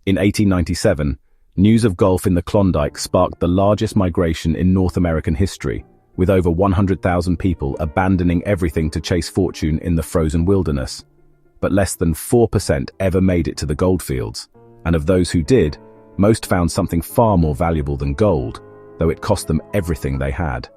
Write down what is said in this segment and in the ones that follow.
In 1897, news of golf in the Klondike sparked the largest migration in North American history, with over 100,000 people abandoning everything to chase fortune in the frozen wilderness. But less than 4% ever made it to the goldfields, and of those who did, most found something far more valuable than gold, though it cost them everything they had.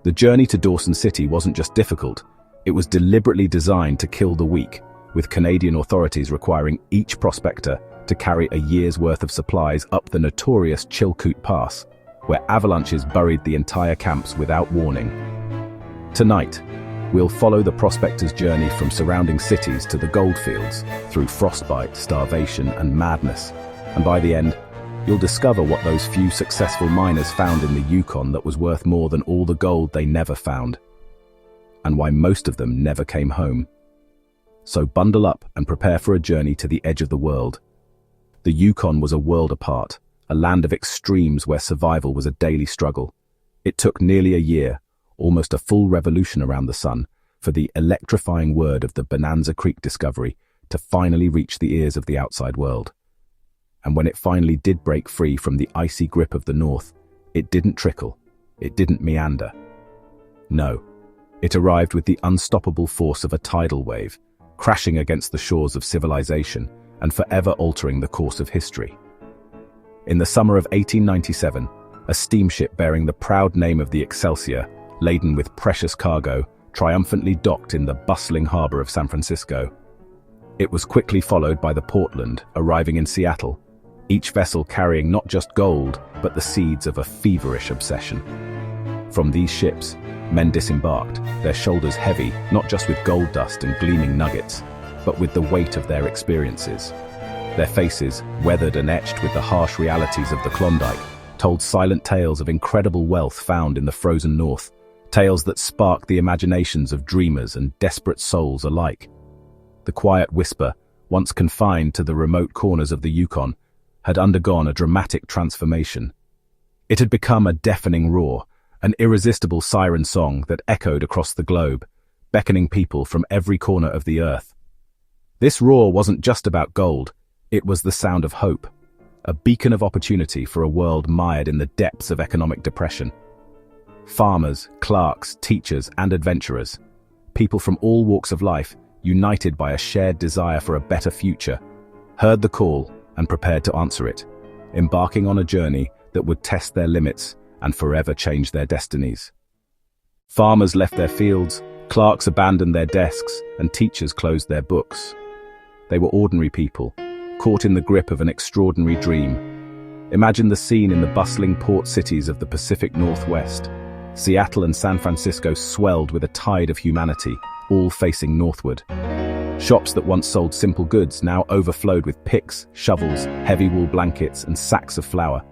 The journey to Dawson City wasn't just difficult, it was deliberately designed to kill the weak, with Canadian authorities requiring each prospector to carry a year's worth of supplies up the notorious Chilkoot Pass, where avalanches buried the entire camps without warning. Tonight, we'll follow the prospector's journey from surrounding cities to the goldfields, through frostbite, starvation, and madness, and by the end, you'll discover what those few successful miners found in the Yukon that was worth more than all the gold they never found, and why most of them never came home. So bundle up and prepare for a journey to the edge of the world. The Yukon was a world apart, a land of extremes where survival was a daily struggle. It took nearly a year, almost a full revolution around the sun, for the electrifying word of the Bonanza Creek discovery to finally reach the ears of the outside world. And when it finally did break free from the icy grip of the North, it didn't trickle, it didn't meander. No, it arrived with the unstoppable force of a tidal wave, crashing against the shores of civilization and forever altering the course of history. In the summer of 1897, a steamship bearing the proud name of the Excelsior, laden with precious cargo, triumphantly docked in the bustling harbor of San Francisco. It was quickly followed by the Portland, arriving in Seattle, each vessel carrying not just gold, but the seeds of a feverish obsession. From these ships, men disembarked, their shoulders heavy, not just with gold dust and gleaming nuggets, but with the weight of their experiences. Their faces, weathered and etched with the harsh realities of the Klondike, told silent tales of incredible wealth found in the frozen North, tales that sparked the imaginations of dreamers and desperate souls alike. The quiet whisper, once confined to the remote corners of the Yukon, had undergone a dramatic transformation. It had become a deafening roar, an irresistible siren song that echoed across the globe, beckoning people from every corner of the earth. This roar wasn't just about gold, it was the sound of hope, a beacon of opportunity for a world mired in the depths of economic depression. Farmers, clerks, teachers, and adventurers, people from all walks of life, united by a shared desire for a better future, heard the call and prepared to answer it, embarking on a journey that would test their limits and forever change their destinies. Farmers left their fields, clerks abandoned their desks, and teachers closed their books. They were ordinary people, caught in the grip of an extraordinary dream. Imagine the scene in the bustling port cities of the Pacific Northwest. Seattle and San Francisco swelled with a tide of humanity, all facing northward. Shops that once sold simple goods now overflowed with picks, shovels, heavy wool blankets, and sacks of flour.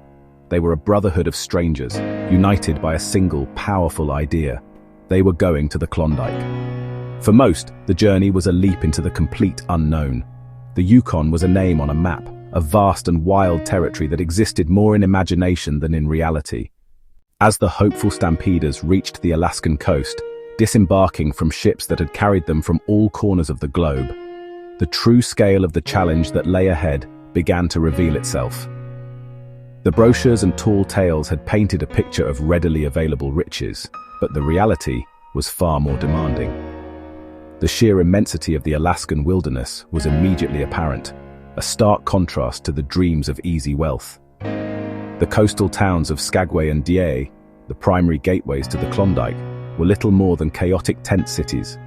They were a brotherhood of strangers, united by a single, powerful idea. They were going to the Klondike. For most, the journey was a leap into the complete unknown. The Yukon was a name on a map, a vast and wild territory that existed more in imagination than in reality. As the hopeful stampeders reached the Alaskan coast, disembarking from ships that had carried them from all corners of the globe, the true scale of the challenge that lay ahead began to reveal itself. The brochures and tall tales had painted a picture of readily available riches, but the reality was far more demanding. The sheer immensity of the Alaskan wilderness was immediately apparent, a stark contrast to the dreams of easy wealth. The coastal towns of Skagway and Dyea, the primary gateways to the Klondike, were little more than chaotic tent cities.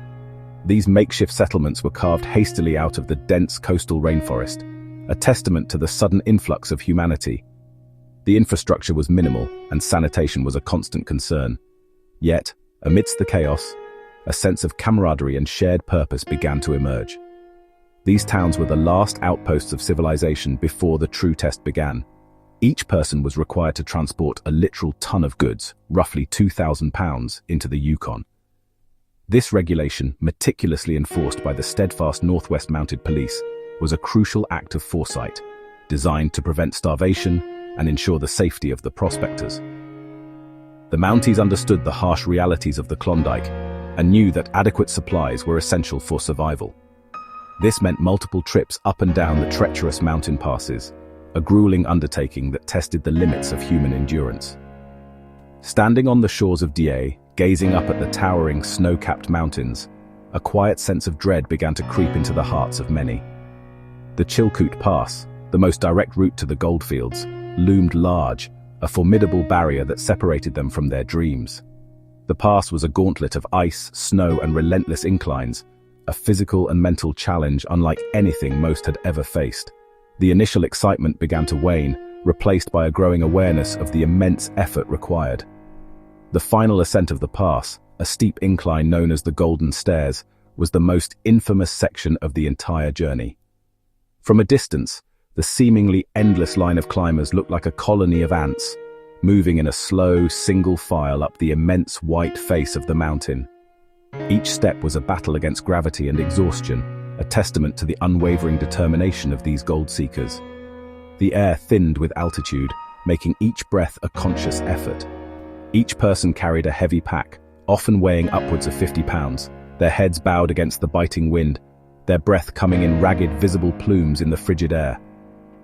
These makeshift settlements were carved hastily out of the dense coastal rainforest, a testament to the sudden influx of humanity. The infrastructure was minimal, and sanitation was a constant concern. Yet, amidst the chaos, a sense of camaraderie and shared purpose began to emerge. These towns were the last outposts of civilization before the true test began. Each person was required to transport a literal ton of goods, roughly 2,000 pounds, into the Yukon. This regulation, meticulously enforced by the steadfast Northwest Mounted Police, was a crucial act of foresight, designed to prevent starvation and ensure the safety of the prospectors. The Mounties understood the harsh realities of the Klondike and knew that adequate supplies were essential for survival. This meant multiple trips up and down the treacherous mountain passes, a grueling undertaking that tested the limits of human endurance. Standing on the shores of Die, gazing up at the towering, snow-capped mountains, a quiet sense of dread began to creep into the hearts of many. The Chilkoot Pass, the most direct route to the goldfields, loomed large, a formidable barrier that separated them from their dreams. The pass was a gauntlet of ice, snow, and relentless inclines, a physical and mental challenge unlike anything most had ever faced. The initial excitement began to wane, replaced by a growing awareness of the immense effort required. The final ascent of the pass, a steep incline known as the Golden Stairs, was the most infamous section of the entire journey. From a distance, the seemingly endless line of climbers looked like a colony of ants, moving in a slow, single file up the immense white face of the mountain. Each step was a battle against gravity and exhaustion, a testament to the unwavering determination of these gold seekers. The air thinned with altitude, making each breath a conscious effort. Each person carried a heavy pack, often weighing upwards of 50 pounds, their heads bowed against the biting wind, their breath coming in ragged, visible plumes in the frigid air.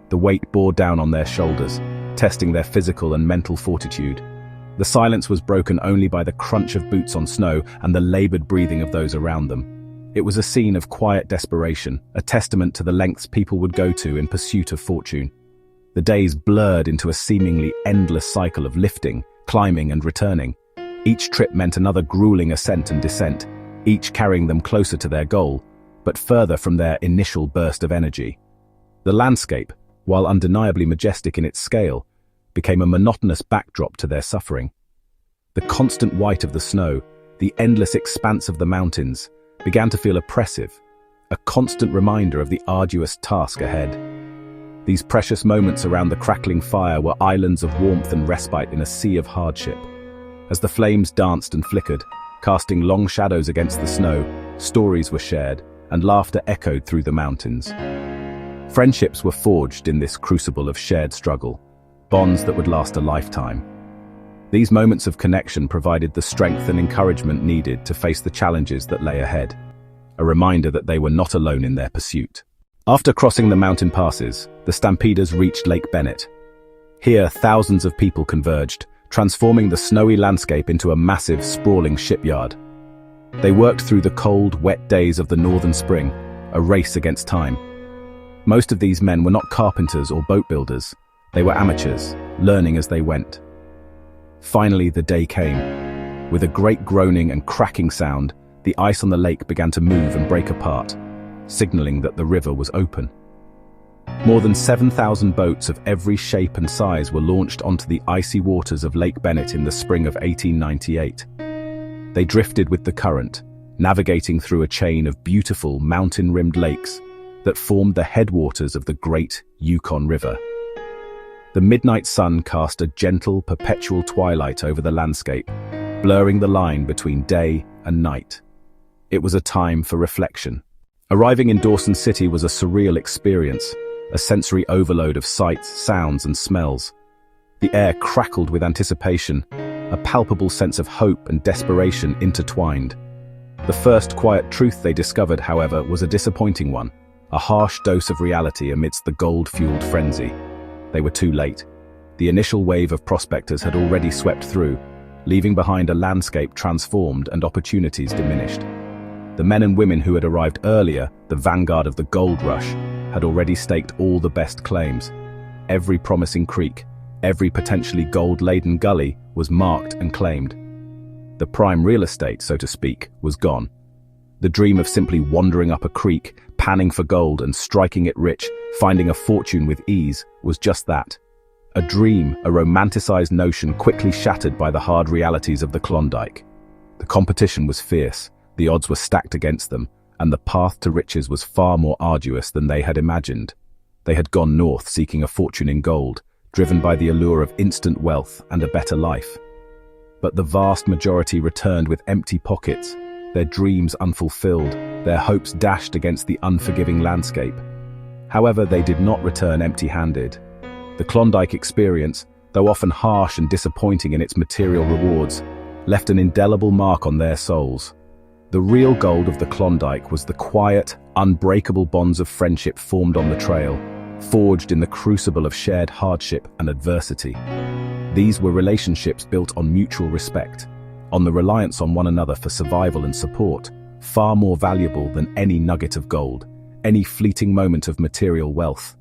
The weight bore down on their shoulders, testing their physical and mental fortitude. The silence was broken only by the crunch of boots on snow and the labored breathing of those around them. It was a scene of quiet desperation, a testament to the lengths people would go to in pursuit of fortune. The days blurred into a seemingly endless cycle of lifting, climbing, and returning. Each trip meant another grueling ascent and descent, each carrying them closer to their goal, but further from their initial burst of energy. The landscape, while undeniably majestic in its scale, became a monotonous backdrop to their suffering. The constant white of the snow, the endless expanse of the mountains, began to feel oppressive, a constant reminder of the arduous task ahead. These precious moments around the crackling fire were islands of warmth and respite in a sea of hardship. As the flames danced and flickered, casting long shadows against the snow, stories were shared, and laughter echoed through the mountains. Friendships were forged in this crucible of shared struggle, bonds that would last a lifetime. These moments of connection provided the strength and encouragement needed to face the challenges that lay ahead, a reminder that they were not alone in their pursuit. After crossing the mountain passes, the stampeders reached Lake Bennett. Here, thousands of people converged, transforming the snowy landscape into a massive, sprawling shipyard. They worked through the cold, wet days of the northern spring, a race against time. Most of these men were not carpenters or boat builders. They were amateurs, learning as they went. Finally, the day came. With a great groaning and cracking sound, the ice on the lake began to move and break apart, signaling that the river was open. More than 7,000 boats of every shape and size were launched onto the icy waters of Lake Bennett in the spring of 1898. They drifted with the current, navigating through a chain of beautiful mountain-rimmed lakes that formed the headwaters of the great Yukon River. The midnight sun cast a gentle, perpetual twilight over the landscape, blurring the line between day and night. It was a time for reflection. Arriving in Dawson City was a surreal experience, a sensory overload of sights, sounds, and smells. The air crackled with anticipation, a palpable sense of hope and desperation intertwined. The first quiet truth they discovered, however, was a disappointing one, a harsh dose of reality amidst the gold-fueled frenzy. They were too late. The initial wave of prospectors had already swept through, leaving behind a landscape transformed and opportunities diminished. The men and women who had arrived earlier, the vanguard of the gold rush, had already staked all the best claims. Every promising creek, every potentially gold-laden gully was marked and claimed. The prime real estate, so to speak, was gone. The dream of simply wandering up a creek, panning for gold and striking it rich, finding a fortune with ease, was just that. A dream, a romanticized notion quickly shattered by the hard realities of the Klondike. The competition was fierce. The odds were stacked against them, and the path to riches was far more arduous than they had imagined. They had gone north seeking a fortune in gold, driven by the allure of instant wealth and a better life. But the vast majority returned with empty pockets, their dreams unfulfilled, their hopes dashed against the unforgiving landscape. However, they did not return empty-handed. The Klondike experience, though often harsh and disappointing in its material rewards, left an indelible mark on their souls. The real gold of the Klondike was the quiet, Unbreakable bonds of friendship formed on the trail, forged in the crucible of shared hardship and adversity. These were relationships built on mutual respect, on the reliance on one another for survival and support, far more valuable than any nugget of gold, any fleeting moment of material wealth.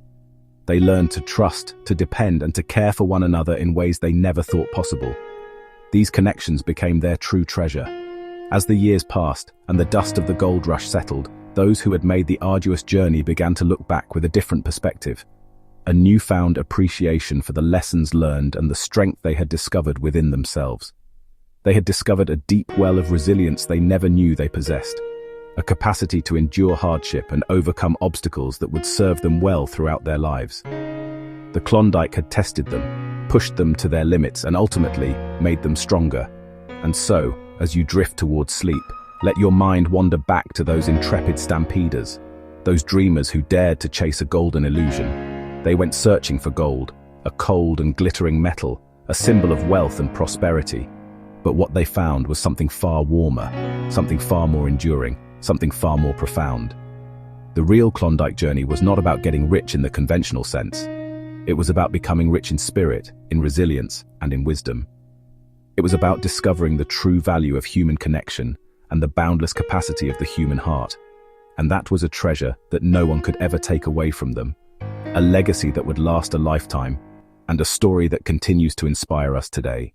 They learned to trust, to depend, and to care for one another in ways they never thought possible. These connections became their true treasure. As the years passed and the dust of the gold rush settled, those who had made the arduous journey began to look back with a different perspective, a newfound appreciation for the lessons learned and the strength they had discovered within themselves. They had discovered a deep well of resilience they never knew they possessed, a capacity to endure hardship and overcome obstacles that would serve them well throughout their lives. The Klondike had tested them, pushed them to their limits, and ultimately made them stronger. And so, as you drift towards sleep, let your mind wander back to those intrepid stampeders, those dreamers who dared to chase a golden illusion. They went searching for gold, a cold and glittering metal, a symbol of wealth and prosperity. But what they found was something far warmer, something far more enduring, something far more profound. The real Klondike journey was not about getting rich in the conventional sense. It was about becoming rich in spirit, in resilience, and in wisdom. It was about discovering the true value of human connection and the boundless capacity of the human heart. And that was a treasure that no one could ever take away from them, a legacy that would last a lifetime, and a story that continues to inspire us today.